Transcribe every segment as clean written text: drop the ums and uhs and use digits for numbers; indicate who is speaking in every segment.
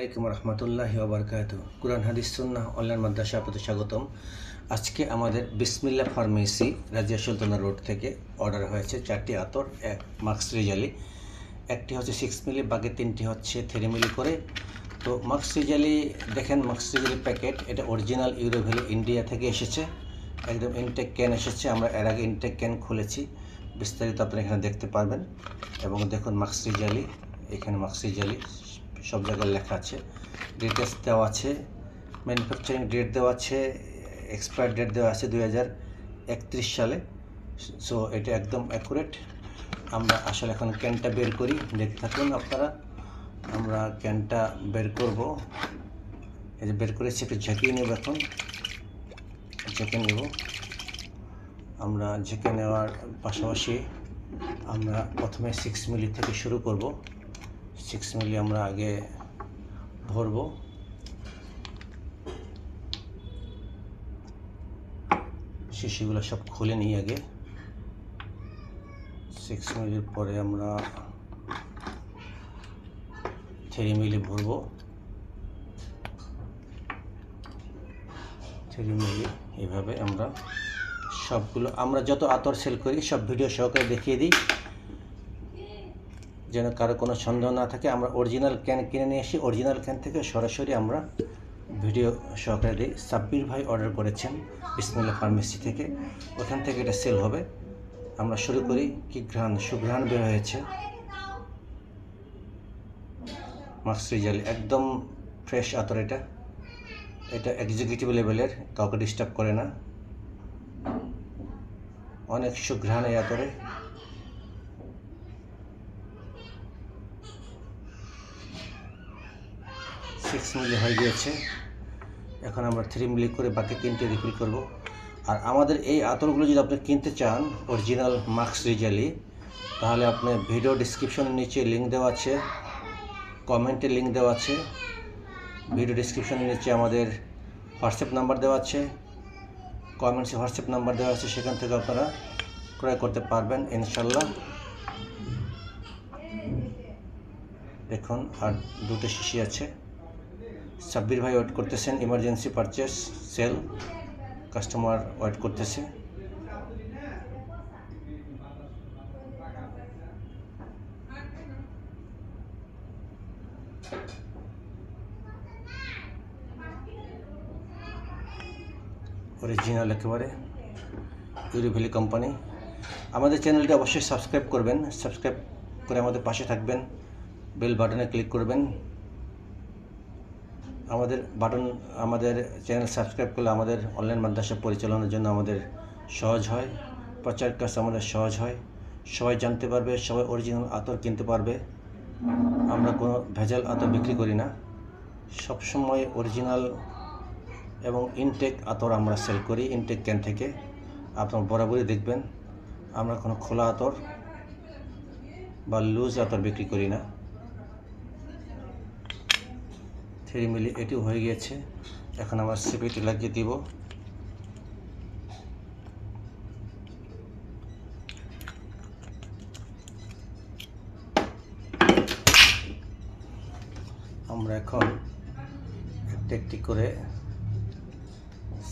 Speaker 1: আসসালামু রহমতুল্লাহি ওয়া বারাকাতুহু। কুরআন হাদিস সুন্নাহ অনলাইন মাদ্রাসা আপনাদের স্বাগতম। আজকে আমাদের বিসমিল্লাহ ফার্মেসি রাজিয়া সুলতানা রোড থেকে অর্ডার হয়েছে 4টি আতর, এক মাক্স রিজালি, একটি হচ্ছে 6 মিলি, বাকি 3টি হচ্ছে 3 মিলি করে। তো মাক্স রিজালি দেখেন, মাক্স রিজালি প্যাকেট, এটা অরিজিনাল ইউরো ভ্যালি ইন্ডিয়া থেকে এসেছে, একদম ইনটেক ক্যান এসেছে। আমরা এর আগে ইনটেক ক্যান খুলেছি, বিস্তারিত আপনারা এখানে দেখতে পারবেন। এবং দেখুন মাক্স রিজালি, এখানে মাক্স রিজালি সব জায়গায় লেখা আছে, ডিটেলস দেওয়া আছে, ম্যানুফ্যাকচারিং ডেট দেওয়া আছে, এক্সপায়ার ডেট দেওয়া আছে 2031 সালে। সো এটা একদম অ্যাকুরেট। আমরা আসলে এখন ক্যানটা বের করি, দেখতে থাকুন আপনারা। আমরা ক্যানটা বের করব, এই যে বের করেছি, একটু ঝেঁকিয়ে নেব। এখন ঝেঁকে নেব। আমরা ঝেঁকে নেওয়ার পাশাপাশি আমরা প্রথমে 6 মিলি থেকে শুরু করব। 6 মিলি আমরা আগে ভরব। শিশিগুলো সব খুলে নিই আগে। 6 মিলির পরে আমরা 3 মিলি ভরব। 3 মিলি এইভাবে আমরা সবগুলো, আমরা যত আতর সেল করি সব ভিডিও সহকারে দেখিয়ে দিই, যেন কারো কোনো সন্দেহ না থাকে। আমরা অরিজিনাল ক্যান কিনে নিয়ে এসে অরিজিনাল ক্যান থেকে সরাসরি আমরা ভিডিও সহকারে দিই। সাব্বির ভাই অর্ডার করেছেন বিসমিল্লাহ ফার্মেসি থেকে, ওখান থেকে এটা সেল হবে। আমরা শুরু করি। কি ঘ্রাণ, সুঘ্রাণ বের হয়েছে। মাক্স রিজালি একদম ফ্রেশ আতর। এটা এক্সিকিউটিভ লেভেলের, কাউকে ডিস্টার্ব করে না। অনেক সুঘ্রাণ এই আতরে। সিক্স মিলি হয়ে গিয়েছে। এখন আমরা 3 মিলি করে বাকি 3টে রিফিল করব। আর আমাদের এই আতরগুলো যদি আপনি কিনতে চান অরিজিনাল মাক্স রিজালি, তাহলে আপনার ভিডিও ডিসক্রিপশনের নিচে লিঙ্ক দেওয়া আছে, কমেন্টে লিঙ্ক দেওয়া আছে, ভিডিও ডিসক্রিপশনের নিচে আমাদের হোয়াটসঅ্যাপ নাম্বার দেওয়া আছে, কমেন্টসে হোয়াটসঅ্যাপ নাম্বার দেওয়া আছে, সেখান থেকে আপনারা ক্রয় করতে পারবেন ইনশাল্লাহ। এখন আর 2টে শিশি আছে। সাব্বির ভাই ওয়েট করতেছেন, emergency purchase sale, customer wait করতেছে। অরিজিনাল একেবারে ইউরো ভ্যালি কোম্পানি। আমাদের চ্যানেলটি অবশ্যই সাবস্ক্রাইব করবেন, সাবস্ক্রাইব করে আমাদের পাশে থাকবেন, বেল বাটনে ক্লিক করবেন। আমাদের চ্যানেল সাবস্ক্রাইব করলে আমাদের অনলাইন মাদ্রাসা পরিচালনার জন্য আমাদের সহজ হয়, প্রচার কাজ আমাদের সহজ হয়, সবাই জানতে পারবে, সবাই অরিজিনাল আতর কিনতে পারবে। আমরা কোনো ভেজাল আতর বিক্রি করি না, সবসময় অরিজিনাল এবং ইনটেক আতর আমরা সেল করি, ইনটেক ক্যান থেকে। আপনার বরাবরই দেখবেন আমরা কোনো খোলা আতর বা লুজ আতর বিক্রি করি না। 3 মিলি এটিও হয়ে গিয়েছে। এখন আমরা সিপিটি লাগিয়ে দিব। আমরা এখন একটি করে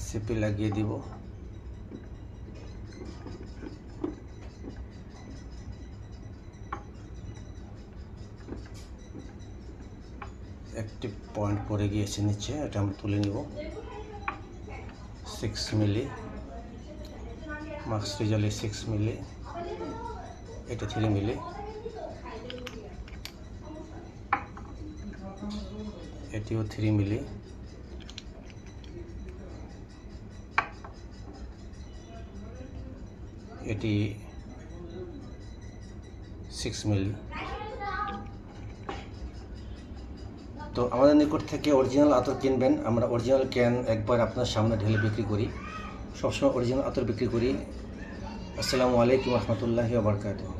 Speaker 1: সিপি লাগিয়ে দিব। একটি পয়েন্ট পড়ে গিয়েছে নিচে, এটা আমরা তুলে নিব। 6 মিলি মাক্স রিজালি, 6 মিলি, এটা 3 মিলি, এটিও 3 মিলি, এটি 6 মিলি। তো আমাদের নিকট থেকে অরিজিনাল আতর কিনবেন। আমরা অরিজিনাল ক্যান একবার আপনার সামনে ঢেলে বিক্রি করি, সবসময় অরিজিনাল আতর বিক্রি করি। আসসালামু আলাইকুম রহমতুল্লাহি ওয়া বারাকাতুহু।